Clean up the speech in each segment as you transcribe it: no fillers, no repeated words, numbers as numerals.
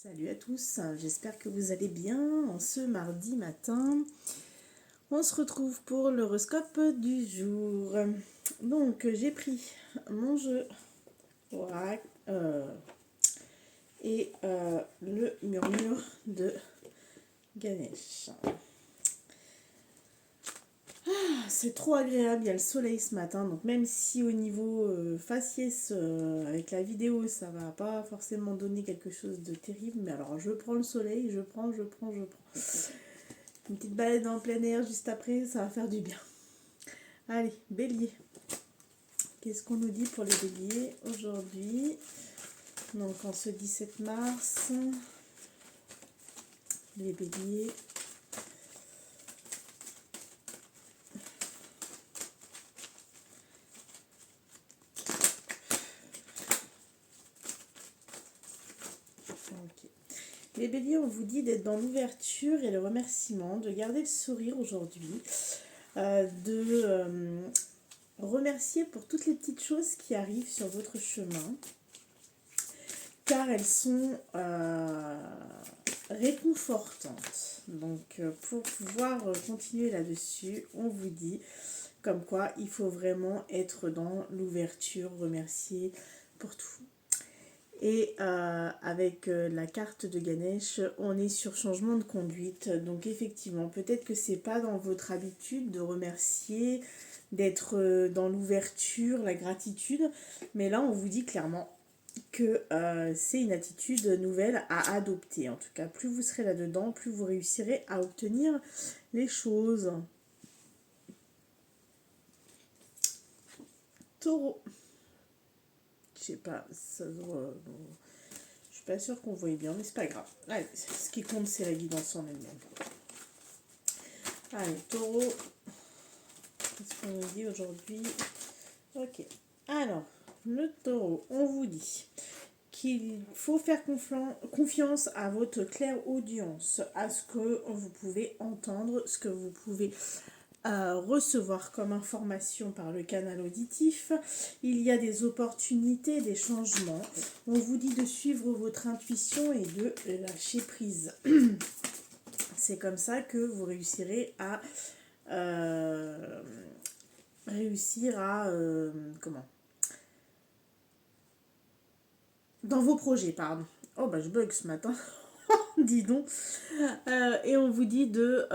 Salut à tous, j'espère que vous allez bien en ce mardi matin. On se retrouve pour l'horoscope du jour. Donc j'ai pris mon jeu oracle et le murmure de Ganesh. C'est trop agréable, il y a le soleil ce matin, donc même si au niveau faciès avec la vidéo ça va pas forcément donner quelque chose de terrible, mais alors je prends le soleil, je prends. Une petite balade en plein air juste après, ça va faire du bien. Allez, bélier. Qu'est-ce qu'on nous dit pour les béliers aujourd'hui? Donc en ce 17 mars, les béliers. Ok. Les béliers, on vous dit d'être dans l'ouverture et le remerciement, de garder le sourire aujourd'hui, de remercier pour toutes les petites choses qui arrivent sur votre chemin, car elles sont réconfortantes. Donc pour pouvoir continuer là-dessus, on vous dit comme quoi il faut vraiment être dans l'ouverture, remercier pour tout. Et avec la carte de Ganesh, on est sur changement de conduite. Donc effectivement, peut-être que c'est pas dans votre habitude de remercier, d'être dans l'ouverture, la gratitude, mais là on vous dit clairement que c'est une attitude nouvelle à adopter. En tout cas, plus vous serez là-dedans, plus vous réussirez à obtenir les choses. Taureau. Je sais pas, ça doit... Je suis pas sûre qu'on voit bien, mais c'est pas grave. Allez, ce qui compte, c'est la guidance en elle-même. Allez, taureau. Qu'est-ce qu'on nous dit aujourd'hui? Ok. Alors, le taureau, on vous dit qu'il faut faire confiance à votre clairaudience, à ce que vous pouvez entendre, ce que vous pouvez recevoir comme information par le canal auditif. Il y a des opportunités, des changements. On vous dit de suivre votre intuition et de lâcher prise. C'est comme ça que vous réussirez à comment, dans vos projets, pardon. Oh bah je bug ce matin. Dis donc. Et on vous dit de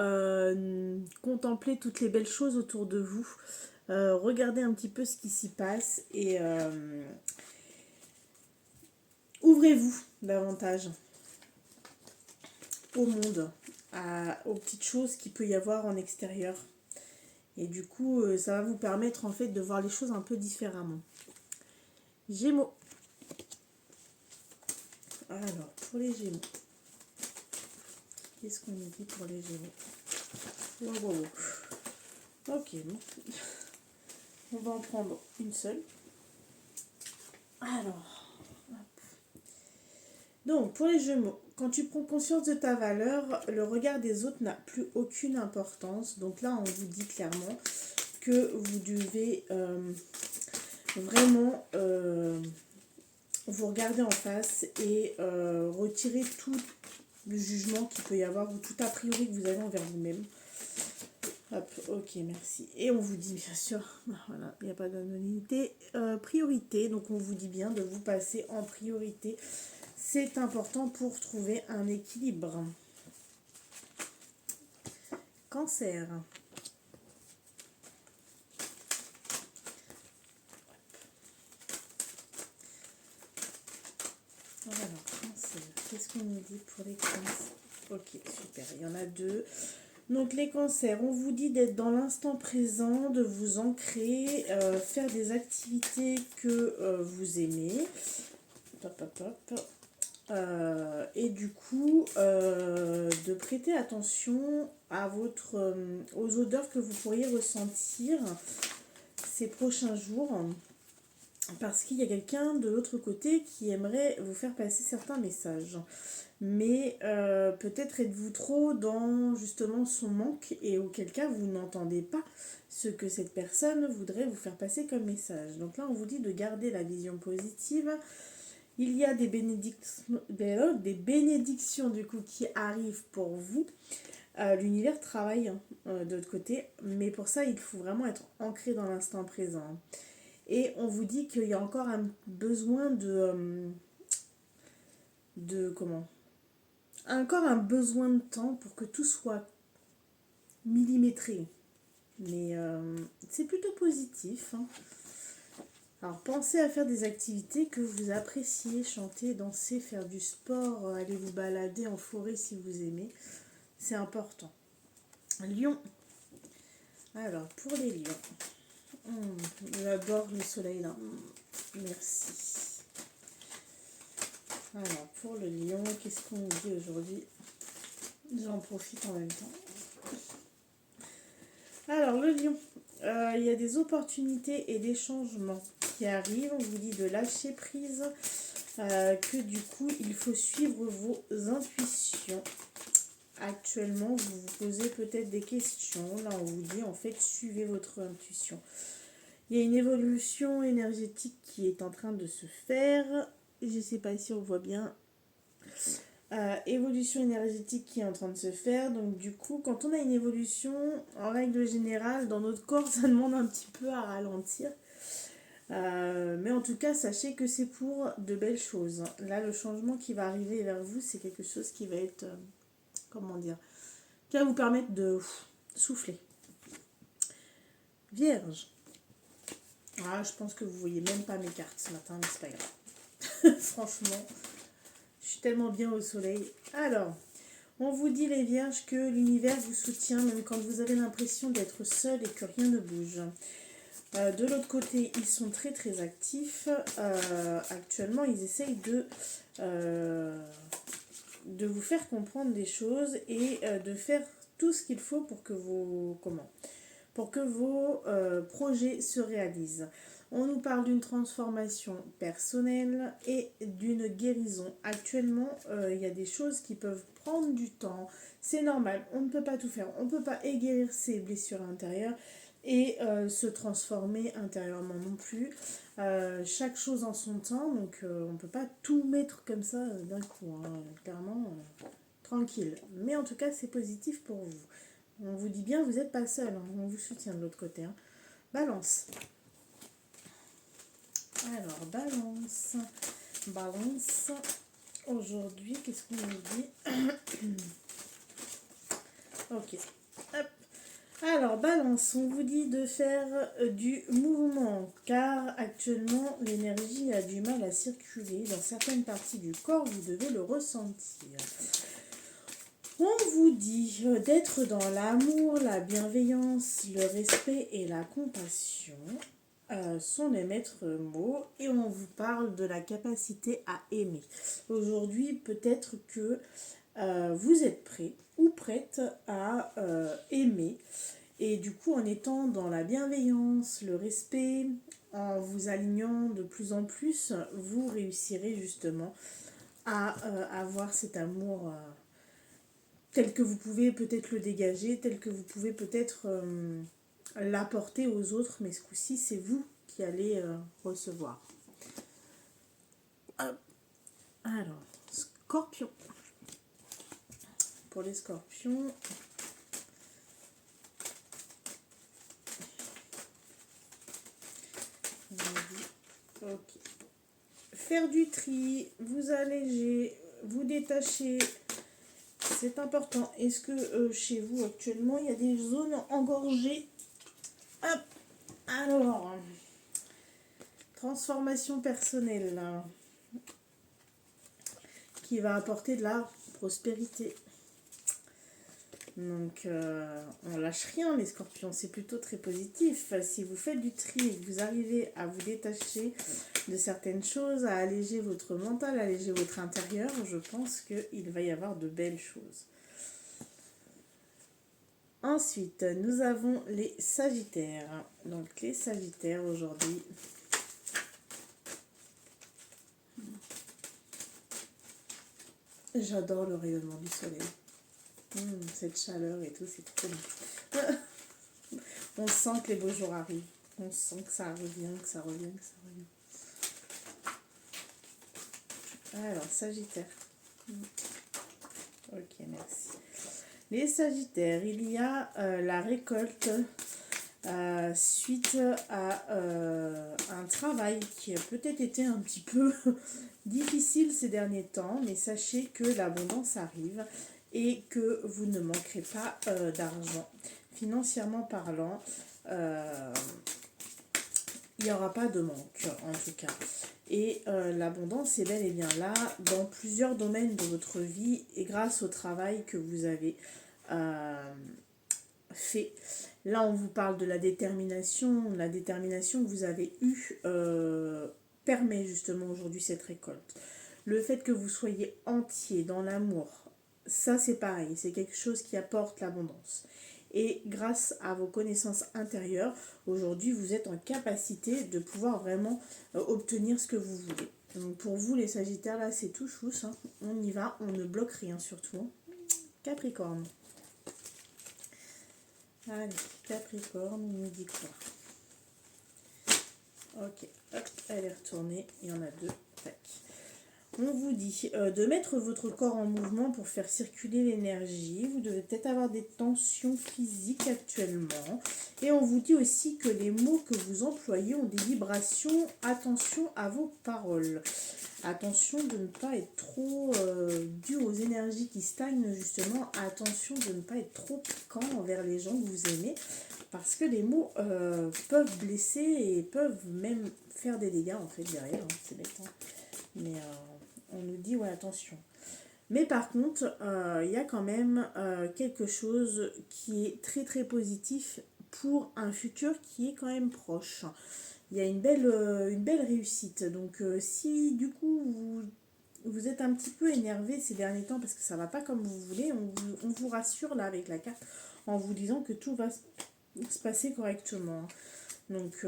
contempler toutes les belles choses autour de vous. Regardez un petit peu ce qui s'y passe et ouvrez-vous davantage au monde, aux petites choses qu'il peut y avoir en extérieur. Et du coup, ça va vous permettre en fait de voir les choses un peu différemment. Gémeaux. Alors, pour les Gémeaux, qu'est-ce qu'on nous dit pour les Gémeaux? Wow. Ok, bon. On va en prendre une seule. Alors, donc pour les Gémeaux, quand tu prends conscience de ta valeur, le regard des autres n'a plus aucune importance. Donc là, on vous dit clairement que vous devez vraiment vous regarder en face et retirer tout le jugement qu'il peut y avoir ou tout a priori que vous avez envers vous-même. Hop, ok, merci. Et on vous dit bien sûr, voilà, il n'y a pas d'anonymité, priorité. Donc on vous dit bien de vous passer en priorité. C'est important pour trouver un équilibre. Cancer. Alors, cancer. Qu'est-ce qu'on nous dit pour les cancers? Ok, super. Il y en a deux. Donc les cancers, on vous dit d'être dans l'instant présent, de vous ancrer, faire des activités que vous aimez. Hop, hop, hop. Et du coup, de prêter attention à aux odeurs que vous pourriez ressentir ces prochains jours. Parce qu'il y a quelqu'un de l'autre côté qui aimerait vous faire passer certains messages. Mais peut-être êtes-vous trop dans justement son manque et auquel cas vous n'entendez pas ce que cette personne voudrait vous faire passer comme message. Donc là on vous dit de garder la vision positive. Il y a des bénédictions du coup qui arrivent pour vous. L'univers travaille de l'autre côté, mais pour ça, il faut vraiment être ancré dans l'instant présent. Et on vous dit qu'il y a encore un besoin de comment encore un besoin de temps pour que tout soit millimétré. Mais c'est plutôt positif, hein. Alors pensez à faire des activités que vous appréciez, chanter, danser, faire du sport, aller vous balader en forêt si vous aimez. C'est important. Lion. Alors pour les lions. J'adore le soleil là. Merci. Alors pour le lion, qu'est-ce qu'on nous dit aujourd'hui? J'en profite en même temps. Alors le lion, il y a des opportunités et des changements qui arrivent. On vous dit de lâcher prise, que du coup il faut suivre vos intuitions. Actuellement vous vous posez peut-être des questions. Là on vous dit en fait suivez votre intuition. Il y a une évolution énergétique qui est en train de se faire. Je ne sais pas si on voit bien. Évolution énergétique qui est en train de se faire. Donc du coup, quand on a une évolution, en règle générale, dans notre corps, ça demande un petit peu à ralentir. Mais en tout cas, sachez que c'est pour de belles choses. Là, le changement qui va arriver vers vous, c'est quelque chose qui va être, comment dire, qui va vous permettre de souffler. Vierge. Ah, je pense que vous voyez même pas mes cartes ce matin, mais c'est pas grave. Franchement, je suis tellement bien au soleil. Alors, on vous dit les vierges que l'univers vous soutient même quand vous avez l'impression d'être seul et que rien ne bouge. De l'autre côté, ils sont très très actifs. Actuellement, ils essayent de vous faire comprendre des choses et de faire tout ce qu'il faut pour que vos projets se réalisent. On nous parle d'une transformation personnelle et d'une guérison. Actuellement, il y a des choses qui peuvent prendre du temps. C'est normal, on ne peut pas tout faire. On ne peut pas guérir ses blessures intérieures et se transformer intérieurement non plus. Chaque chose en son temps, donc on ne peut pas tout mettre comme ça d'un coup, hein. Clairement, tranquille. Mais en tout cas, c'est positif pour vous. On vous dit bien, vous n'êtes pas seul, hein. On vous soutient de l'autre côté, hein. Balance. Alors, balance. Balance. Aujourd'hui, qu'est-ce qu'on nous dit? Ok. Hop. Alors, balance, on vous dit de faire du mouvement, car actuellement, l'énergie a du mal à circuler. Dans certaines parties du corps, vous devez le ressentir. On vous dit d'être dans l'amour, la bienveillance, le respect et la compassion. Sont les maîtres mots et on vous parle de la capacité à aimer. Aujourd'hui, peut-être que vous êtes prêt ou prête à aimer et du coup en étant dans la bienveillance, le respect, en vous alignant de plus en plus, vous réussirez justement à avoir cet amour tel que vous pouvez peut-être le dégager, tel que vous pouvez peut-être l'apporter aux autres, mais ce coup-ci, c'est vous qui allez recevoir. Hop. Alors, scorpion. Pour les scorpions, ok. Faire du tri, vous alléger, vous détacher, c'est important. Est-ce que chez vous actuellement, il y a des zones engorgées? Hop. Alors, transformation personnelle là, qui va apporter de la prospérité. Donc, on lâche rien les scorpions, c'est plutôt très positif. Si vous faites du tri et que vous arrivez à vous détacher de certaines choses, à alléger votre mental, à alléger votre intérieur, je pense qu'il va y avoir de belles choses. Ensuite, nous avons les sagittaires. Donc, les sagittaires aujourd'hui. J'adore le rayonnement du soleil. Cette chaleur et tout, c'est trop bon. On sent que les beaux jours arrivent. On sent que ça revient, que ça revient, que ça revient. Alors, Sagittaire. Ok, merci. Les Sagittaires, il y a la récolte suite à un travail qui a peut-être été un petit peu difficile ces derniers temps, mais sachez que l'abondance arrive et que vous ne manquerez pas d'argent. Financièrement parlant, il n'y aura pas de manque en tout cas. Et l'abondance est bel et bien là dans plusieurs domaines de votre vie et grâce au travail que vous avez fait. Là, on vous parle de la détermination que vous avez eue permet justement aujourd'hui cette récolte. Le fait que vous soyez entier dans l'amour, ça c'est pareil, c'est quelque chose qui apporte l'abondance. Et grâce à vos connaissances intérieures, aujourd'hui vous êtes en capacité de pouvoir vraiment obtenir ce que vous voulez. Donc pour vous les Sagittaires, là c'est tout chousse, hein. On y va, on ne bloque rien surtout. Capricorne. Allez, Capricorne, on nous dit quoi? Ok, hop, elle est retournée, il y en a deux. Tac. On vous dit de mettre votre corps en mouvement pour faire circuler l'énergie. Vous devez peut-être avoir des tensions physiques actuellement. Et on vous dit aussi que les mots que vous employez ont des vibrations. Attention à vos paroles. Attention de ne pas être trop dû aux énergies qui stagnent justement. Attention de ne pas être trop piquant envers les gens que vous aimez. Parce que les mots peuvent blesser et peuvent même faire des dégâts en fait derrière. Hein, c'est bête. Hein. Mais on nous dit ouais attention. Mais par contre, il y a quand même quelque chose qui est très très positif pour un futur qui est quand même proche. Il y a une belle réussite. Donc si du coup vous êtes un petit peu énervé ces derniers temps parce que ça va pas comme vous voulez, on vous rassure là avec la carte en vous disant que tout va se passer correctement. Donc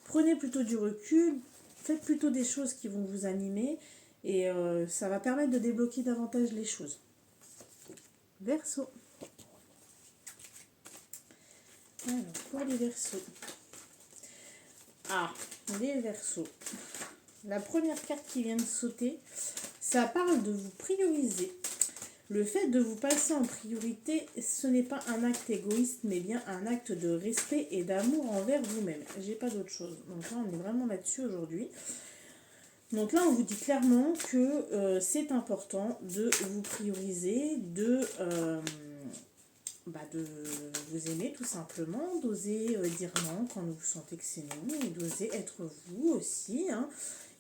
prenez plutôt du recul, faites plutôt des choses qui vont vous animer et ça va permettre de débloquer davantage les choses. Verseau. Alors, pour les Verseaux. Ah, les Verseaux. La première carte qui vient de sauter, ça parle de vous prioriser. Le fait de vous passer en priorité, ce n'est pas un acte égoïste, mais bien un acte de respect et d'amour envers vous-même. J'ai pas d'autre chose. Donc là, on est vraiment là-dessus aujourd'hui. Donc là, on vous dit clairement que c'est important de vous prioriser, de vous aimer tout simplement, d'oser dire non quand vous sentez que c'est non, et d'oser être vous aussi. Hein.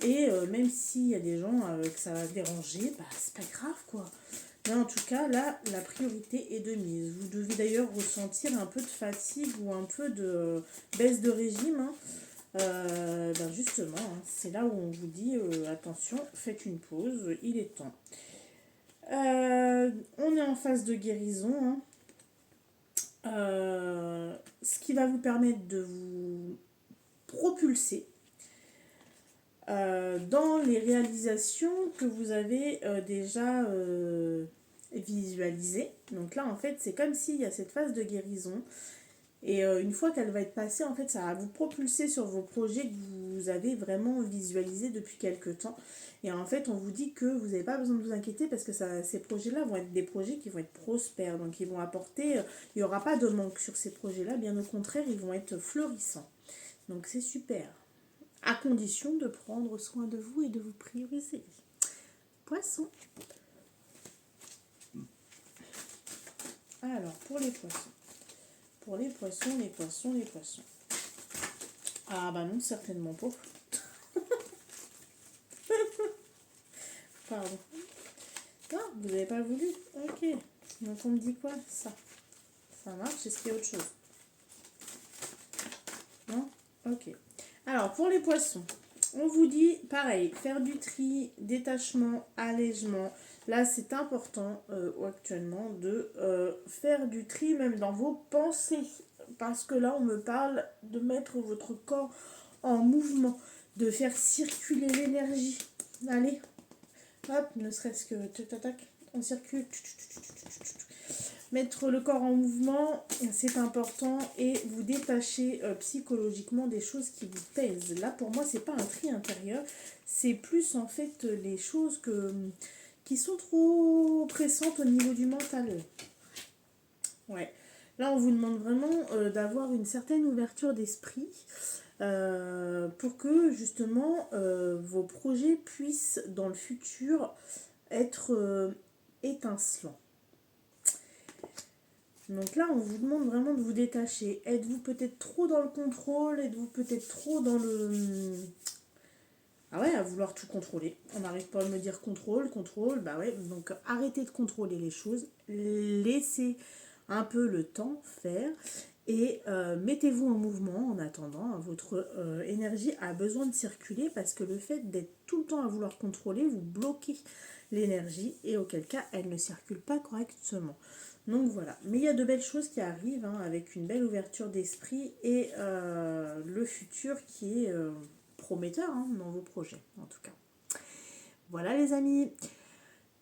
Et même s'il y a des gens que ça va déranger, bah, c'est pas grave quoi. Mais en tout cas, là, la priorité est de mise. Vous devez d'ailleurs ressentir un peu de fatigue ou un peu de baisse de régime. Hein. Justement, hein, c'est là où on vous dit attention, faites une pause, il est temps. On est en phase de guérison. Hein. Ce qui va vous permettre de vous propulser dans les réalisations que vous avez déjà visualisées. Donc là, en fait, c'est comme s'il y a cette phase de guérison. Et une fois qu'elle va être passée, en fait, ça va vous propulser sur vos projets que vous avez vraiment visualisés depuis quelques temps. Et en fait, on vous dit que vous n'avez pas besoin de vous inquiéter parce que ces projets-là vont être des projets qui vont être prospères. Donc, ils vont apporter, il n'y aura pas de manque sur ces projets-là. Bien au contraire, ils vont être florissants. Donc, c'est super. À condition de prendre soin de vous et de vous prioriser. Poisson. Alors, pour les poissons. Pour les poissons, les poissons, les poissons. Ah bah non, certainement pas. Pardon. Non, vous n'avez pas voulu. Ok. Donc on me dit quoi? Ça. Ça marche. Est-ce qu'il y a autre chose? Non? Ok. Alors pour les poissons, on vous dit pareil, faire du tri, détachement, allègement. Là, c'est important actuellement de faire du tri même dans vos pensées. Parce que là, on me parle de mettre votre corps en mouvement, de faire circuler l'énergie. Allez, hop, ne serait-ce que on circule. Mettre le corps en mouvement, c'est important et vous détacher psychologiquement des choses qui vous pèsent. Là, pour moi, c'est pas un tri intérieur, C'est plus en fait les choses qui sont trop pressantes au niveau du mental. Ouais. Là, on vous demande vraiment d'avoir une certaine ouverture d'esprit pour que justement vos projets puissent dans le futur être étincelants. Donc là, on vous demande vraiment de vous détacher. Êtes-vous peut-être trop dans le contrôle? Êtes-vous peut-être trop dans le... Ah ouais, à vouloir tout contrôler. On n'arrive pas à me dire contrôle, contrôle. Bah ouais, donc arrêtez de contrôler les choses. Laissez un peu le temps faire. Et mettez-vous en mouvement en attendant. Votre énergie a besoin de circuler parce que le fait d'être tout le temps à vouloir contrôler, vous bloquez l'énergie et auquel cas elle ne circule pas correctement. Donc voilà, mais il y a de belles choses qui arrivent hein, avec une belle ouverture d'esprit et le futur qui est prometteur hein, dans vos projets en tout cas. Voilà les amis,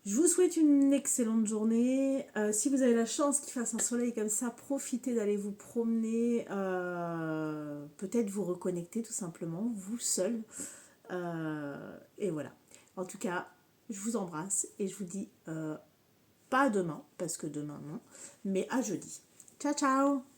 je vous souhaite une excellente journée. Si vous avez la chance qu'il fasse un soleil comme ça, profitez d'aller vous promener, peut-être vous reconnecter tout simplement, vous seul. Et voilà, en tout cas, je vous embrasse et je vous dis... pas demain, parce que demain non, mais à jeudi. Ciao ciao!